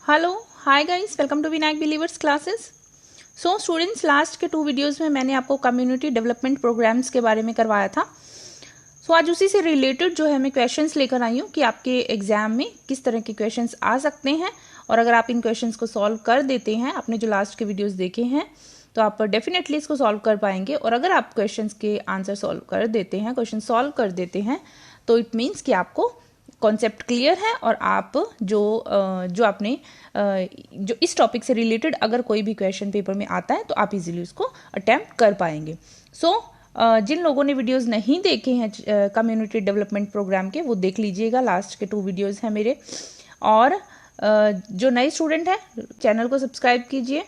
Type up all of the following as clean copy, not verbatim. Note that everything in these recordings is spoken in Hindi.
Hello hi guys, welcome to Vinayak believers classes. So students, last के 2 वीडियोस में मैंने आपको कम्युनिटी डेवलपमेंट प्रोग्राम्स के बारे में करवाया था। सो आज उसी से रिलेटेड जो है मैं क्वेश्चंस लेकर आई हूँ कि आपके एग्जाम में किस तरह के क्वेश्चंस आ सकते हैं, और अगर आप इन क्वेश्चंस को सॉल्व कर देते हैं, आपने जो लास्ट के वीडियोस देखे हैं तो आप डेफिनेटली इसको सॉल्व कर पाएंगे। और अगर आप क्वेश्चंस के आंसर सॉल्व कर देते हैं, क्वेश्चन सॉल्व कर देते हैं, तो इट मीन्स कि आपको कॉन्सेप्ट क्लियर है और आप जो आपने जो इस टॉपिक से रिलेटेड अगर कोई भी क्वेश्चन पेपर में आता है तो आप इजीली उसको अटेम्प्ट कर पाएंगे। सो जिन लोगों ने वीडियोस नहीं देखे हैं कम्युनिटी डेवलपमेंट प्रोग्राम के, वो देख लीजिएगा, लास्ट के 2 वीडियोस हैं मेरे। और जो नए स्टूडेंट हैं, चैनल को सब्सक्राइब कीजिए,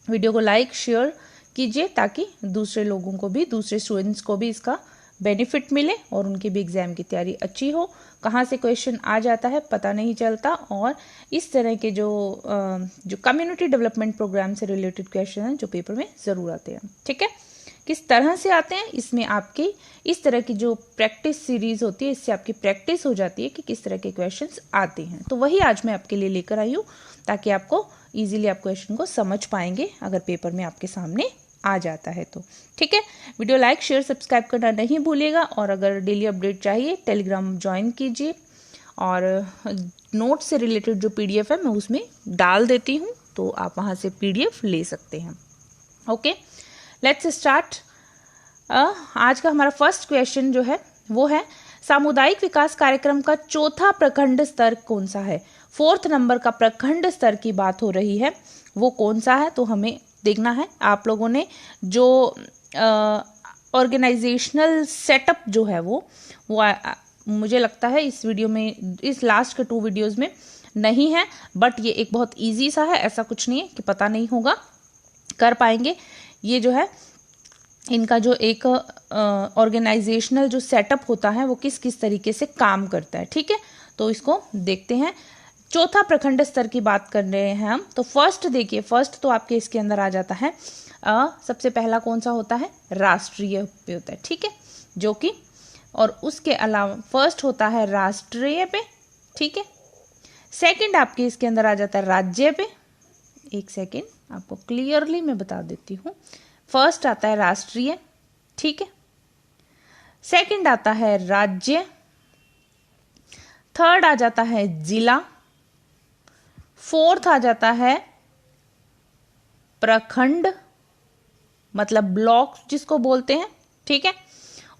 वीडियो को लाइक शेयर कीजिए, ताकि दूसरे लोगों को भी, दूसरे स्टूडेंट्स को भी इसका बेनिफिट मिले और उनकी भी एग्जाम की तैयारी अच्छी हो। कहाँ से क्वेश्चन आ जाता है पता नहीं चलता, और इस तरह के जो कम्युनिटी डेवलपमेंट प्रोग्राम से रिलेटेड क्वेश्चन हैं जो पेपर में ज़रूर आते हैं, ठीक है, किस तरह से आते हैं, इसमें आपकी इस तरह की जो प्रैक्टिस सीरीज होती है, इससे आपकी प्रैक्टिस हो जाती है कि किस तरह के क्वेश्चंस आते हैं। तो वही आज मैं आपके लिए लेकर आई हूँ, ताकि आपको इजीली आप क्वेश्चन को समझ पाएंगे अगर पेपर में आपके सामने आ जाता है तो, ठीक है। वीडियो लाइक शेयर सब्सक्राइब करना नहीं भूलिएगा, और अगर डेली अपडेट चाहिए टेलीग्राम ज्वाइन कीजिए, और नोट से रिलेटेड जो पीडीएफ है मैं उसमें डाल देती हूँ, तो आप वहाँ से पीडीएफ ले सकते हैं। Okay, let's start. आज का हमारा फर्स्ट क्वेश्चन जो है वो है, सामुदायिक विकास कार्यक्रम का चौथा प्रखंड स्तर कौन सा है। 4th नंबर का प्रखंड स्तर की बात हो रही है, वो कौन सा है, तो हमें देखना है। आप लोगों ने जो ऑर्गेनाइजेशनल सेटअप जो है वो मुझे लगता है इस वीडियो में, इस लास्ट के 2 वीडियोस में नहीं है, बट ये एक बहुत इजी सा है, ऐसा कुछ नहीं है कि पता नहीं होगा, कर पाएंगे। ये जो है इनका जो एक ऑर्गेनाइजेशनल जो सेटअप होता है वो किस किस तरीके से काम करता है, ठीक है, तो इसको देखते हैं। चौथा प्रखंड स्तर की बात कर रहे हैं हम, तो फर्स्ट देखिए, फर्स्ट तो आपके इसके अंदर आ जाता है सबसे पहला कौन सा होता है, राष्ट्रीय पे होता है, ठीक है, जो कि, और उसके अलावा फर्स्ट होता है राष्ट्रीय पे, ठीक है। सेकंड आपके इसके अंदर आ जाता है राज्य पे। एक सेकंड आपको क्लियरली मैं बता देती हूँ। फर्स्ट आता है राष्ट्रीय, ठीक है, सेकंड आता है राज्य, थर्ड आ जाता है जिला, फोर्थ आ जाता है प्रखंड, मतलब ब्लॉक जिसको बोलते हैं, ठीक है,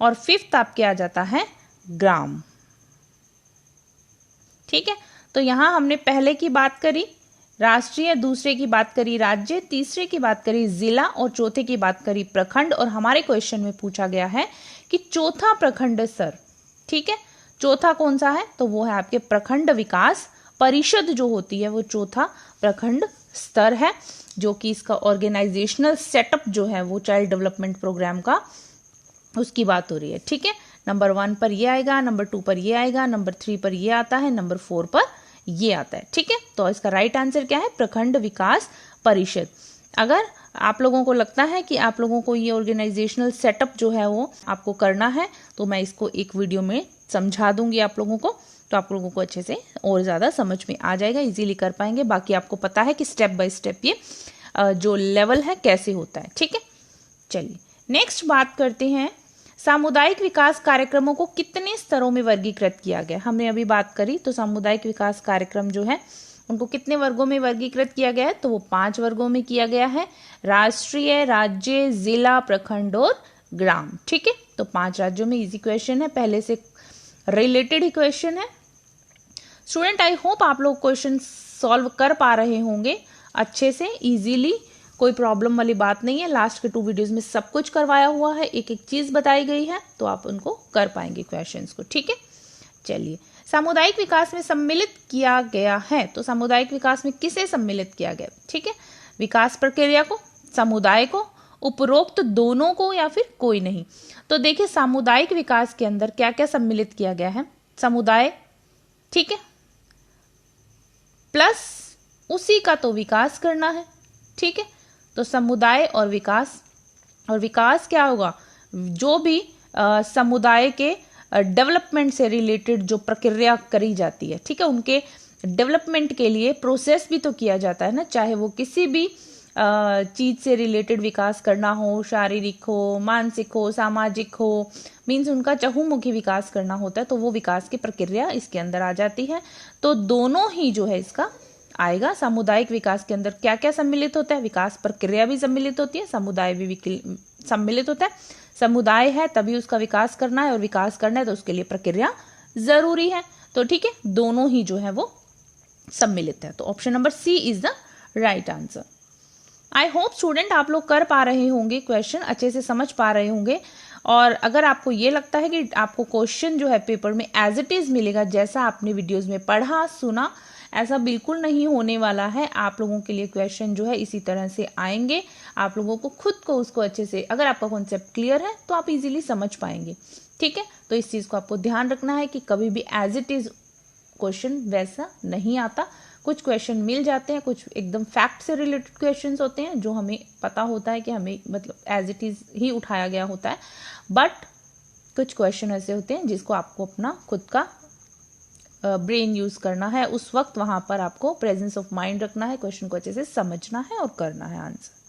और फिफ्थ आपके आ जाता है ग्राम, ठीक है। तो यहां हमने पहले की बात करी राष्ट्रीय, दूसरे की बात करी राज्य, तीसरे की बात करी जिला, और चौथे की बात करी प्रखंड। और हमारे क्वेश्चन में पूछा गया है कि चौथा प्रखंड स्तर, ठीक है, चौथा कौन सा है, तो वो है आपके प्रखंड विकास परिषद जो होती है, वो चौथा प्रखंड स्तर है, जो कि इसका ऑर्गेनाइजेशनल सेटअप जो है वो चाइल्ड डेवलपमेंट प्रोग्राम का, उसकी बात हो रही है, ठीक है। नंबर 1 पर ये आएगा, नंबर 2 पर ये आएगा, नंबर 3 पर ये आता है, नंबर 4 पर ये आता है, ठीक है। तो इसका राइट आंसर क्या है, प्रखंड विकास परिषद। अगर आप लोगों को लगता है कि आप लोगों को ये ऑर्गेनाइजेशनल सेटअप जो है वो आपको करना है, तो मैं इसको एक वीडियो में समझा दूंगी आप लोगों को, तो आप लोगों को अच्छे से और ज़्यादा समझ में आ जाएगा, इजीली कर पाएंगे। बाकी आपको पता है कि स्टेप बाय स्टेप ये जो लेवल है कैसे होता है, ठीक है। चलिए नेक्स्ट बात करते हैं, सामुदायिक विकास कार्यक्रमों को कितने स्तरों में वर्गीकृत किया गया। हमने अभी बात करी, तो सामुदायिक विकास कार्यक्रम जो है उनको कितने वर्गों में वर्गीकृत किया गया है, तो वो 5 वर्गों में किया गया है, राष्ट्रीय, राज्य, जिला, प्रखंड और ग्राम, ठीक है। तो 5 राज्यों में, इजी क्वेश्चन है, पहले से रिलेटेड ही क्वेश्चन है। स्टूडेंट, आई होप आप लोग क्वेश्चन सॉल्व कर पा रहे होंगे अच्छे से, इजीली, कोई प्रॉब्लम वाली बात नहीं है। लास्ट के 2 वीडियोस में सब कुछ करवाया हुआ है, एक एक चीज बताई गई है, तो आप उनको कर पाएंगे क्वेश्चंस को, ठीक है। चलिए, सामुदायिक विकास में सम्मिलित किया गया है, तो सामुदायिक विकास में किसे सम्मिलित किया गया, ठीक है, विकास प्रक्रिया को, समुदाय को, उपरोक्त दोनों को, या फिर कोई नहीं। तो देखिए, सामुदायिक विकास के अंदर क्या क्या सम्मिलित किया गया है, समुदाय, ठीक है, प्लस उसी का तो विकास करना है, ठीक है। तो समुदाय और विकास क्या होगा, जो भी समुदाय के डेवलपमेंट से रिलेटेड जो प्रक्रिया करी जाती है, ठीक है, उनके डेवलपमेंट के लिए प्रोसेस भी तो किया जाता है ना, चाहे वो किसी भी चीज से रिलेटेड विकास करना हो, शारीरिक हो, मानसिक हो, सामाजिक हो, मीन्स उनका चहुमुखी विकास करना होता है, तो वो विकास की प्रक्रिया इसके अंदर आ जाती है। तो दोनों ही जो है इसका आएगा। सामुदायिक विकास के अंदर क्या क्या सम्मिलित होता है? विकास प्रक्रिया भी सम्मिलित होती है, समुदाय भी सम्मिलित होता है। समुदाय है तभी उसका विकास करना है, और विकास करना है तो उसके लिए प्रक्रिया जरूरी है। तो ठीक है, दोनों ही जो है वो सम्मिलित है। तो option number C is the right answer. I hope student आप लोग कर पा रहे होंगे, क्वेश्चन अच्छे से समझ पा रहे होंगे। और अगर आपको ये लगता है कि आपको क्वेश्चन जो है पेपर में एज इट इज मिलेगा, जैसा आपने वीडियोस में पढ़ा सुना, ऐसा बिल्कुल नहीं होने वाला है। आप लोगों के लिए क्वेश्चन जो है इसी तरह से आएंगे। आप लोगों को खुद को उसको अच्छे से, अगर आपका कॉन्सेप्ट क्लियर है तो आप इजीली समझ पाएंगे। ठीक है, तो इस चीज को आपको ध्यान रखना है कि कभी भी एज इट इज क्वेश्चन वैसा नहीं आता। कुछ क्वेश्चन मिल जाते हैं, कुछ एकदम फैक्ट से रिलेटेड क्वेश्चंस होते हैं जो हमें पता होता है कि हमें मतलब एज इट इज ही उठाया गया होता है, बट कुछ क्वेश्चन ऐसे होते हैं जिसको आपको अपना खुद का ब्रेन यूज करना है। उस वक्त वहां पर आपको प्रेजेंस ऑफ माइंड रखना है, क्वेश्चन को अच्छे से समझना है और करना है आंसर।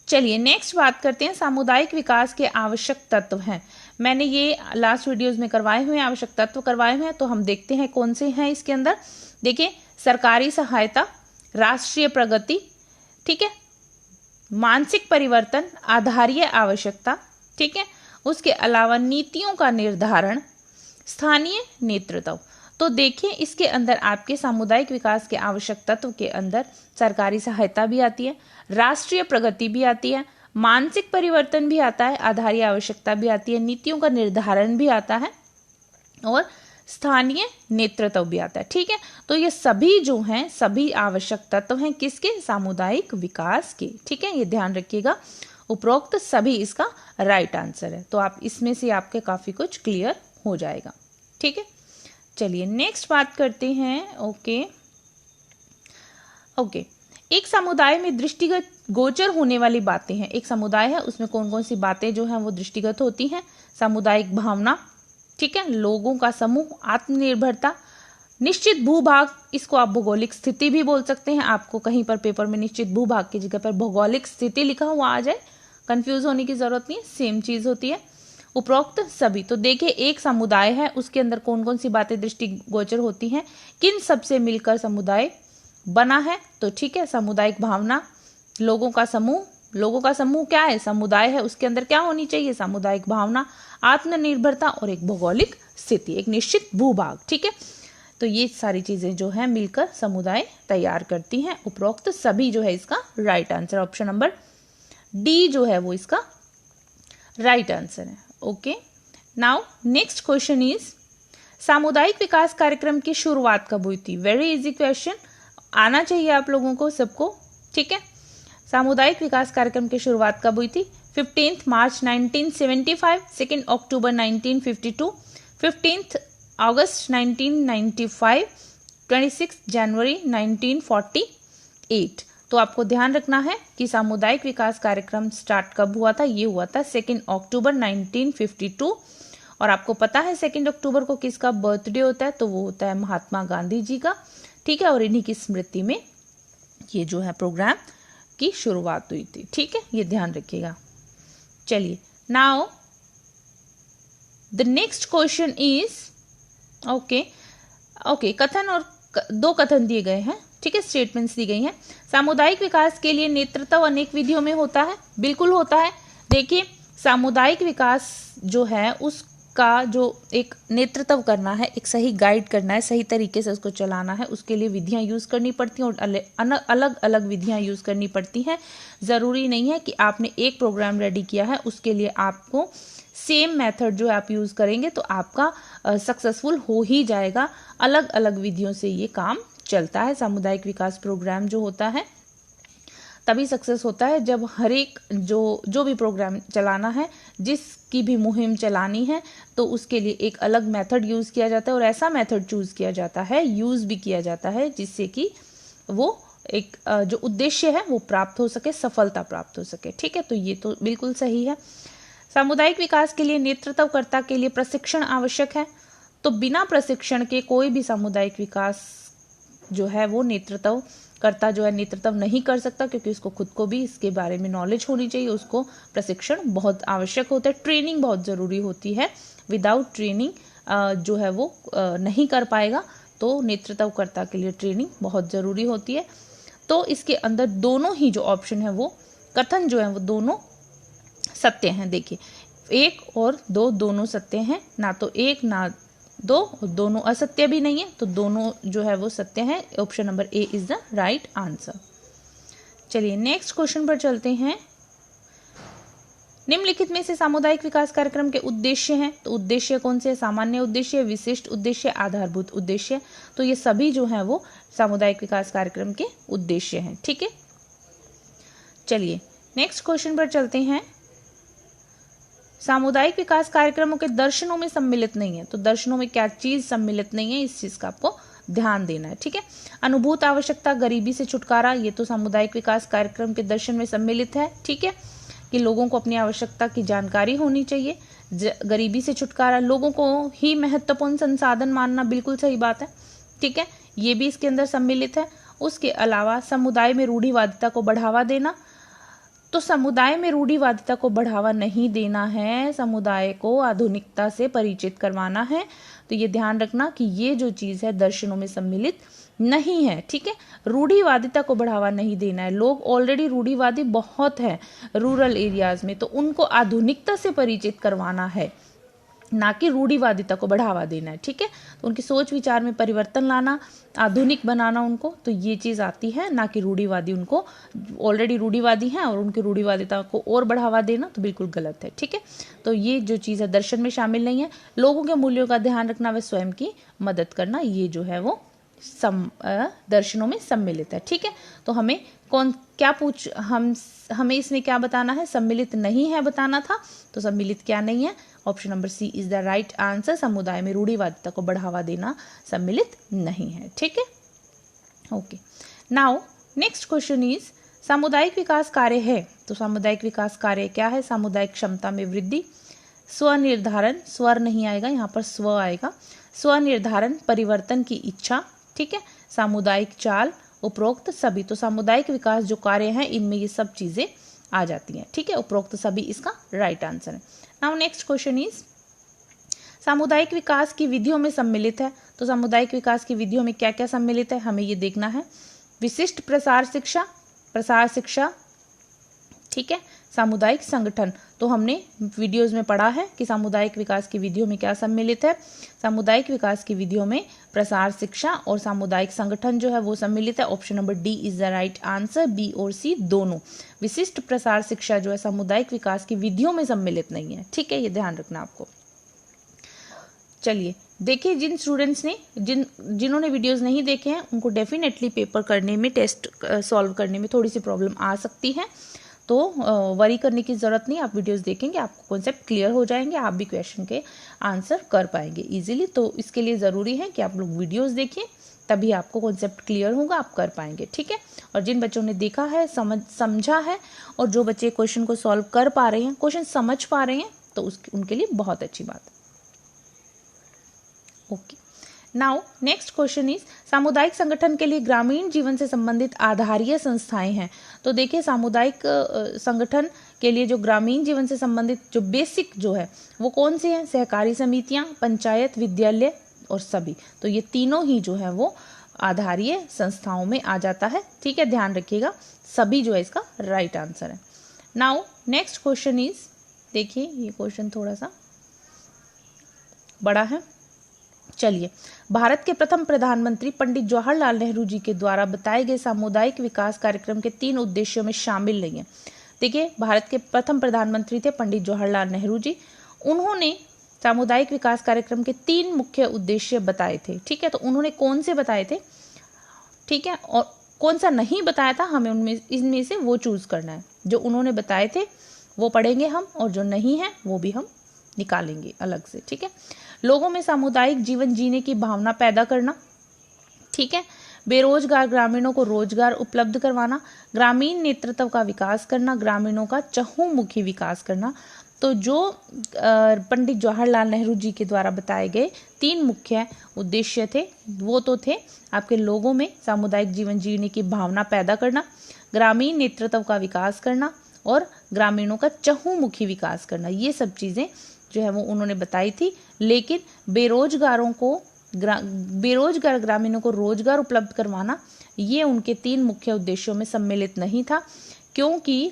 चलिए नेक्स्ट बात करते हैं, सामुदायिक विकास के आवश्यक तत्व हैं। मैंने ये लास्ट वीडियोस में करवाए हुए हैं, आवश्यक तत्व करवाए हुए हैं, तो हम देखते हैं कौन से हैं इसके अंदर। देखिए, सरकारी सहायता, राष्ट्रीय प्रगति, ठीक है, मानसिक परिवर्तन, आधारीय आवश्यकता, ठीक है, उसके अलावा नीतियों का निर्धारण, स्थानीय नेतृत्व। तो देखिए इसके अंदर आपके सामुदायिक विकास के आवश्यक तत्व के अंदर सरकारी सहायता भी आती है, राष्ट्रीय प्रगति भी आती है, मानसिक परिवर्तन भी आता है, आधारीय आवश्यकता भी आती है, नीतियों का निर्धारण भी आता है और स्थानीय नेतृत्व भी आता है। ठीक है, तो ये सभी जो हैं सभी आवश्यक तत्व हैं किसके? सामुदायिक विकास के। ठीक है, ये ध्यान रखिएगा, उपरोक्त सभी इसका राइट आंसर है। तो आप इसमें से आपके काफी कुछ क्लियर हो जाएगा। ठीक है, चलिए नेक्स्ट बात करते हैं। ओके, एक समुदाय में दृष्टिगत गोचर होने वाली बातें हैं। एक समुदाय है, उसमें कौन कौन सी बातें जो हैं वो दृष्टिगत होती हैं? सामुदायिक भावना, ठीक है, लोगों का समूह, आत्मनिर्भरता, निश्चित भूभाग, इसको आप भौगोलिक स्थिति भी बोल सकते हैं। आपको कहीं पर पेपर में निश्चित भूभाग की जगह पर भौगोलिक स्थिति लिखा हुआ आ जाए, कंफ्यूज होने की जरूरत नहीं है, सेम चीज होती है। उपरोक्त सभी, तो देखिए एक समुदाय है, उसके अंदर कौन कौन सी बातें दृष्टिगोचर होती हैं, किन सबसे मिलकर समुदाय बना है? तो ठीक है, सामुदायिक भावना, लोगों का समूह, लोगों का समूह क्या है? समुदाय है, उसके अंदर क्या होनी चाहिए? सामुदायिक भावना, आत्मनिर्भरता और एक भौगोलिक स्थिति, एक निश्चित भूभाग। ठीक है, तो ये सारी चीजें जो है मिलकर समुदाय तैयार करती हैं। उपरोक्त सभी जो है इसका right answer, option number D जो है वो इसका राइट आंसर है। Okay, now next question is, सामुदायिक विकास कार्यक्रम की शुरुआत कब हुई थी? वेरी इजी क्वेश्चन, आना चाहिए आप लोगों को सबको। ठीक है, सामुदायिक विकास कार्यक्रम की शुरुआत कब हुई थी? 15 मार्च 1975, 2 अक्टूबर 1952, 15 अगस्त 1995, 26 जनवरी 1948। तो आपको ध्यान रखना है कि सामुदायिक विकास कार्यक्रम स्टार्ट कब हुआ था? ये हुआ था 2 अक्टूबर 1952। और आपको पता है 2 अक्टूबर को किसका बर्थडे होता है? तो वो होता है महात्मा गांधी जी का। ठीक है, और इन्हीं की स्मृति में ये जो है प्रोग्राम की शुरुआत हुई थी। ठीक है, ये ध्यान रखिएगा। चलिए now the next question is, okay, कथन और दो कथन दिए गए हैं। ठीक है, स्टेटमेंट्स दी गई हैं। सामुदायिक विकास के लिए नेतृत्व अनेक विधियों में होता है, बिल्कुल होता है। देखिए, सामुदायिक विकास जो है उसका जो एक नेतृत्व करना है, एक सही गाइड करना है, सही तरीके से उसको चलाना है, उसके लिए विधियां यूज करनी पड़ती हैं और अलग अलग विधियां यूज करनी पड़ती हैं। जरूरी नहीं है कि आपने एक प्रोग्राम रेडी किया है उसके लिए आपको सेम मेथड जो आप यूज करेंगे तो आपका सक्सेसफुल हो ही जाएगा। अलग अलग विधियों से ये काम चलता है। सामुदायिक विकास प्रोग्राम जो होता है तभी सक्सेस होता है जब हर एक जो भी प्रोग्राम चलाना है, जिसकी भी मुहिम चलानी है, तो उसके लिए एक अलग मेथड यूज किया जाता है और ऐसा मेथड चूज किया जाता है, यूज भी किया जाता है, जिससे कि वो एक जो उद्देश्य है वो प्राप्त हो सके, सफलता प्राप्त हो सके। ठीक है, तो ये तो बिल्कुल सही है। सामुदायिक विकास के लिए नेतृत्वकर्ता के लिए प्रशिक्षण आवश्यक है। तो बिना प्रशिक्षण के कोई भी सामुदायिक विकास जो है वो नेतृत्व करता जो है नेतृत्व नहीं कर सकता, क्योंकि उसको खुद को भी इसके बारे में नॉलेज होनी चाहिए, उसको प्रशिक्षण बहुत आवश्यक होता है, ट्रेनिंग बहुत ज़रूरी होती है। विदाउट ट्रेनिंग जो है वो नहीं कर पाएगा, तो नेतृत्वकर्ता के लिए ट्रेनिंग बहुत ज़रूरी होती है। तो इसके अंदर दोनों ही जो ऑप्शन है वो कथन जो है वो दोनों सत्य हैं। देखिए 1 और 2 दोनों सत्य हैं, ना तो 1 ना 2, दोनों असत्य भी नहीं है, तो दोनों जो है वो सत्य है। Option number A is the right answer. चलिए नेक्स्ट क्वेश्चन पर चलते हैं। निम्नलिखित में से सामुदायिक विकास कार्यक्रम के उद्देश्य हैं, तो उद्देश्य कौन से? सामान्य उद्देश्य, विशिष्ट उद्देश्य, आधारभूत उद्देश्य। तो ये सभी जो है वो सामुदायिक विकास कार्यक्रम के उद्देश्य हैं। ठीक है, चलिए नेक्स्ट क्वेश्चन पर चलते हैं। सामुदायिक विकास कार्यक्रमों के दर्शनों में सम्मिलित नहीं है, तो दर्शनों में क्या चीज सम्मिलित नहीं है, इस चीज का आपको ध्यान देना है। ठीक है, अनुभूत आवश्यकता, गरीबी से छुटकारा, ये तो सामुदायिक विकास कार्यक्रम के दर्शन में सम्मिलित है। ठीक है, कि लोगों को अपनी आवश्यकता की जानकारी होनी चाहिए। गरीबी से छुटकारा, लोगों को ही महत्वपूर्ण संसाधन मानना, बिल्कुल सही बात है। ठीक है, ये भी इसके अंदर सम्मिलित है। उसके अलावा समुदाय में रूढ़िवादिता को बढ़ावा देना, तो समुदाय में रूढ़िवादिता को बढ़ावा नहीं देना है, समुदाय को आधुनिकता से परिचित करवाना है। तो ये ध्यान रखना कि ये जो चीज़ है दर्शनों में सम्मिलित नहीं है। ठीक है, रूढ़िवादिता को बढ़ावा नहीं देना है। लोग ऑलरेडी रूढ़िवादी बहुत है रूरल एरियाज में, तो उनको आधुनिकता से परिचित करवाना है, ना कि रूढ़िवादिता को बढ़ावा देना है। ठीक है, तो उनकी सोच विचार में परिवर्तन लाना, आधुनिक बनाना उनको, तो ये चीज़ आती है, ना कि रूढ़िवादी उनको ऑलरेडी रूढ़िवादी हैं और उनकी रूढ़िवादिता को और बढ़ावा देना, तो बिल्कुल गलत है। ठीक है, तो ये जो चीज़ है दर्शन में शामिल नहीं है। लोगों के मूल्यों का ध्यान रखना व स्वयं की मदद करना, ये जो है वो दर्शनों में सम्मिलित है। ठीक है, तो हमें हमें इसमें क्या बताना है? सम्मिलित नहीं है बताना था, तो सम्मिलित क्या नहीं है? Option number C is the right answer. समुदाय में रूढ़िवादिता को बढ़ावा देना सम्मिलित नहीं है। ठीक है, okay. Now next question is सामुदायिक विकास कार्य है, तो सामुदायिक विकास कार्य क्या है? सामुदायिक क्षमता में वृद्धि, स्वनिर्धारण, स्वर नहीं आएगा यहाँ पर, स्व आएगा, स्वनिर्धारण, परिवर्तन की इच्छा। ठीक है, सामुदायिक चाल, उपरोक्त सभी। तो सामुदायिक विकास जो कार्य हैं इनमें ये सब चीजें आ जाती हैं। ठीक है, उपरोक्त सभी इसका राइट आंसर है। नाउ नेक्स्ट क्वेश्चन इज सामुदायिक विकास की विधियों में सम्मिलित है, तो सामुदायिक विकास की विधियों में क्या क्या सम्मिलित है हमें ये देखना है। विशिष्ट प्रसार शिक्षा, ठीक है, सामुदायिक संगठन, तो हमने वीडियोस में पढ़ा है कि सामुदायिक विकास की विधियों में क्या सम्मिलित है। सामुदायिक विकास की विधियों में प्रसार शिक्षा और सामुदायिक संगठन जो है वो सम्मिलित है। Option number D is the right answer, B और सी दोनों। विशिष्ट प्रसार शिक्षा जो है सामुदायिक विकास की विधियों में सम्मिलित नहीं है। ठीक है, ये ध्यान रखना आपको। चलिए देखिए, जिन स्टूडेंट्स ने जिन्होंने वीडियोस नहीं देखे हैं उनको डेफिनेटली पेपर करने में, टेस्ट सॉल्व करने में थोड़ी सी प्रॉब्लम आ सकती है, तो वरी करने की ज़रूरत नहीं। आप वीडियोस देखेंगे, आपको कॉन्सेप्ट क्लियर हो जाएंगे, आप भी क्वेश्चन के आंसर कर पाएंगे इजीली। तो इसके लिए ज़रूरी है कि आप लोग वीडियोस देखिए, तभी आपको कॉन्सेप्ट क्लियर होगा, आप कर पाएंगे। ठीक है, और जिन बच्चों ने देखा है, समझा है, और जो बच्चे क्वेश्चन को सॉल्व कर पा रहे हैं, क्वेश्चन समझ पा रहे हैं, तो उनके लिए बहुत अच्छी बात है। Okay, now next question is सामुदायिक संगठन के लिए ग्रामीण जीवन से संबंधित आधारीय संस्थाएं हैं। तो देखिए, सामुदायिक संगठन के लिए जो ग्रामीण जीवन से संबंधित जो बेसिक जो है वो कौन सी हैं? सहकारी समितियां, पंचायत, विद्यालय और सभी। तो ये तीनों ही जो है वो आधारीय संस्थाओं में आ जाता है। ठीक है, ध्यान रखिएगा, सभी जो है इसका राइट आंसर है। नाउ नेक्स्ट क्वेश्चन इज, देखिए ये क्वेश्चन थोड़ा सा बड़ा है। चलिए, भारत के प्रथम प्रधानमंत्री पंडित जवाहरलाल नेहरू जी के द्वारा बताए गए सामुदायिक विकास कार्यक्रम के 3 उद्देश्यों में शामिल नहीं है। देखिए, भारत के प्रथम प्रधानमंत्री थे पंडित जवाहरलाल नेहरू जी, उन्होंने सामुदायिक विकास कार्यक्रम के 3 मुख्य उद्देश्य बताए थे। ठीक है, तो उन्होंने कौन से बताए थे? ठीक है, और कौन सा नहीं बताया था, हमें इनमें से वो चूज करना है। जो उन्होंने बताए थे वो पढ़ेंगे हम, और जो नहीं है वो भी हम निकालेंगे अलग से। ठीक है, लोगों में सामुदायिक जीवन जीने की भावना पैदा करना। ठीक है, बेरोजगार ग्रामीणों को रोजगार उपलब्ध करवाना, ग्रामीण नेतृत्व का विकास करना, ग्रामीणों का चहुमुखी विकास करना, तो जो पंडित जवाहरलाल नेहरू जी के द्वारा बताए गए 3 मुख्य उद्देश्य थे वो तो थे आपके लोगों में सामुदायिक जीवन जीने की भावना पैदा करना, ग्रामीण नेतृत्व का विकास करना और ग्रामीणों का चहुमुखी विकास करना। ये सब चीज़ें जो है वो उन्होंने बताई थी। लेकिन बेरोजगार ग्रामीणों को रोजगार उपलब्ध करवाना ये उनके 3 मुख्य उद्देश्यों में सम्मिलित नहीं था, क्योंकि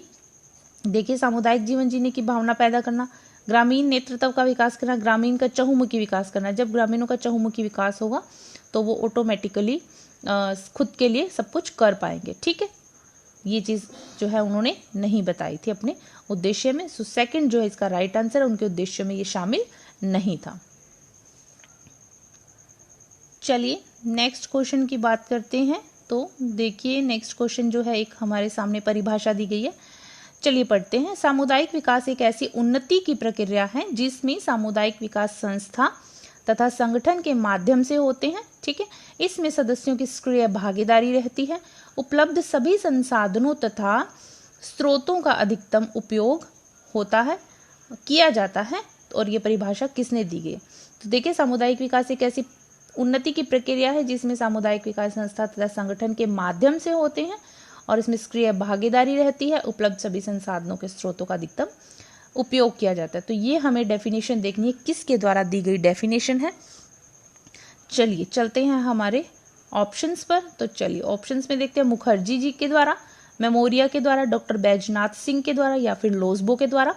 देखिए सामुदायिक जीवन जीने की भावना पैदा करना, ग्रामीण नेतृत्व का विकास करना, ग्रामीण का चहुमुखी विकास करना। जब ग्रामीणों का चहुमुखी विकास होगा तो वो ऑटोमेटिकली खुद के लिए सब कुछ कर पाएंगे। ठीक है, ये चीज़ जो है उन्होंने नहीं बताई थी अपने उद्देश्य में। सो सेकंड जो है इसका राइट आंसर, उनके उद्देश्य में ये शामिल नहीं था। चलिए नेक्स्ट क्वेश्चन की बात करते हैं। तो देखिए नेक्स्ट क्वेश्चन जो है एक हमारे सामने परिभाषा दी गई है। चलिए पढ़ते हैं। सामुदायिक विकास एक ऐसी उन्नति की प्रक्रिया है जिसमें सामुदायिक विकास संस्था तथा संगठन के माध्यम से होते हैं। ठीक है, इसमें सदस्यों की सक्रिय भागीदारी रहती है, उपलब्ध सभी संसाधनों तथा स्रोतों का अधिकतम उपयोग होता है, किया जाता है। और ये परिभाषा किसने दी गई? तो देखिए सामुदायिक विकास एक ऐसी उन्नति की प्रक्रिया है जिसमें सामुदायिक विकास संस्था तथा संगठन के माध्यम से होते हैं और इसमें सक्रिय भागीदारी रहती है, उपलब्ध सभी संसाधनों के स्रोतों का अधिकतम उपयोग किया जाता है। तो ये हमें डेफिनेशन देखनी है, किसके द्वारा दी गई डेफिनेशन है। चलिए चलते हैं हमारे ऑप्शंस पर। तो चलिए ऑप्शंस में देखते हैं, मुखर्जी जी के द्वारा, मेमोरिया के द्वारा, डॉक्टर बैजनाथ सिंह के द्वारा या फिर लोसबो के द्वारा।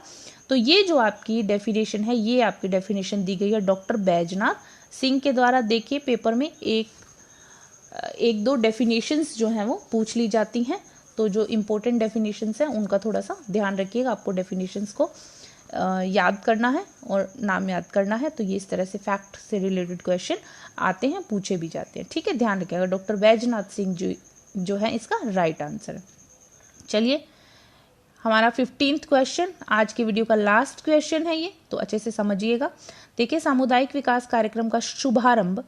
तो ये जो आपकी डेफिनेशन है, ये आपकी डेफिनेशन दी गई है डॉक्टर बैजनाथ सिंह के द्वारा। देखिए पेपर में एक दो डेफिनेशंस जो हैं वो पूछ ली जाती हैं, तो जो इम्पोर्टेंट डेफिनेशंस हैं उनका थोड़ा सा ध्यान रखिएगा। आपको डेफिनेशंस को याद करना है और नाम याद करना है। तो ये इस तरह से फैक्ट से रिलेटेड क्वेश्चन आते हैं, पूछे भी जाते हैं। ठीक है, ध्यान रखिएगा। डॉक्टर बैजनाथ सिंह जो है इसका राइट आंसर है। चलिए हमारा 15th क्वेश्चन, आज की वीडियो का लास्ट क्वेश्चन है ये, तो अच्छे से समझिएगा। देखिए सामुदायिक विकास कार्यक्रम का शुभारंभ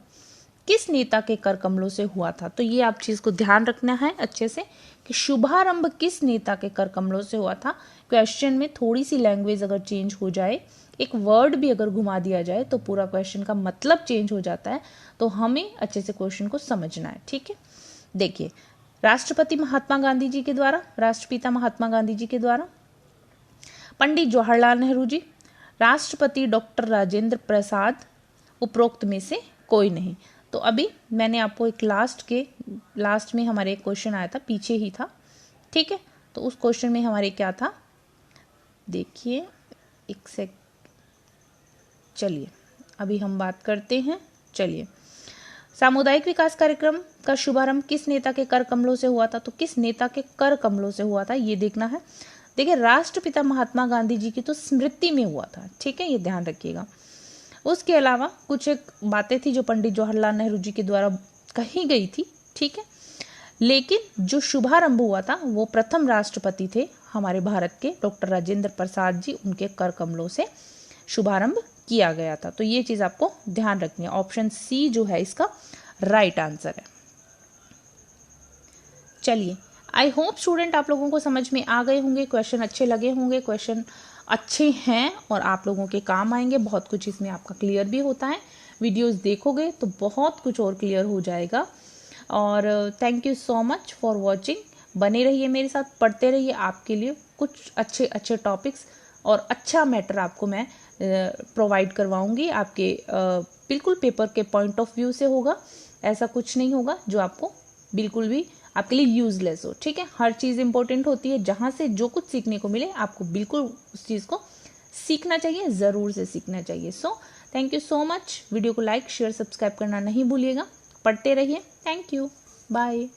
किस नेता के कर कमलों से हुआ था? तो ये आप चीज को ध्यान रखना है अच्छे से कि शुभारंभ किस नेता के कर कमलों से हुआ था। क्वेश्चन में थोड़ी सी लैंग्वेज अगर चेंज हो जाए, एक वर्ड भी अगर घुमा दिया जाए, तो पूरा क्वेश्चन का मतलब चेंज हो जाता है। तो हमें अच्छे से क्वेश्चन को समझना है। ठीक है, देखिए राष्ट्रपति महात्मा गांधी जी के द्वारा, राष्ट्रपिता महात्मा गांधी जी के द्वारा, पंडित जवाहरलाल नेहरू जी, राष्ट्रपति डॉक्टर राजेंद्र प्रसाद, उपरोक्त में से कोई नहीं। तो अभी मैंने आपको एक लास्ट में हमारे एक क्वेश्चन आया था, पीछे ही था। ठीक है, तो उस क्वेश्चन में हमारे क्या था, देखिए एक सेक, चलिए अभी हम बात करते हैं। चलिए सामुदायिक विकास कार्यक्रम का शुभारंभ किस नेता के कर कमलों से हुआ था? तो किस नेता के कर कमलों से हुआ था ये देखना है। देखिए राष्ट्रपिता महात्मा गांधी जी की तो स्मृति में हुआ था। ठीक है, ये ध्यान रखिएगा। उसके अलावा कुछ एक बातें थी जो पंडित जवाहरलाल नेहरू जी के द्वारा कही गई थी। ठीक है, लेकिन जो शुभारंभ हुआ था वो प्रथम राष्ट्रपति थे हमारे भारत के, डॉक्टर राजेंद्र प्रसाद जी, उनके कर कमलों से शुभारंभ किया गया था। तो ये चीज आपको ध्यान रखनी है। ऑप्शन सी जो है इसका राइट आंसर है। चलिए आई होप स्टूडेंट आप लोगों को समझ में आ गए होंगे, क्वेश्चन अच्छे लगे होंगे, क्वेश्चन अच्छे हैं और आप लोगों के काम आएंगे। बहुत कुछ इसमें आपका क्लियर भी होता है, वीडियोस देखोगे तो बहुत कुछ और क्लियर हो जाएगा। और thank you so much for watching. बने रहिए मेरे साथ, पढ़ते रहिए, आपके लिए कुछ अच्छे अच्छे टॉपिक्स और अच्छा मैटर आपको मैं प्रोवाइड करवाऊंगी। आपके बिल्कुल पेपर के पॉइंट ऑफ व्यू से होगा, ऐसा कुछ नहीं होगा जो आपको बिल्कुल भी आपके लिए यूजलेस हो। ठीक है, हर चीज़ इंपॉर्टेंट होती है, जहाँ से जो कुछ सीखने को मिले आपको बिल्कुल उस चीज़ को सीखना चाहिए, ज़रूर से सीखना चाहिए। So thank you so much. Video को लाइक शेयर सब्सक्राइब करना नहीं भूलिएगा। पढ़ते रहिए। Thank you, bye.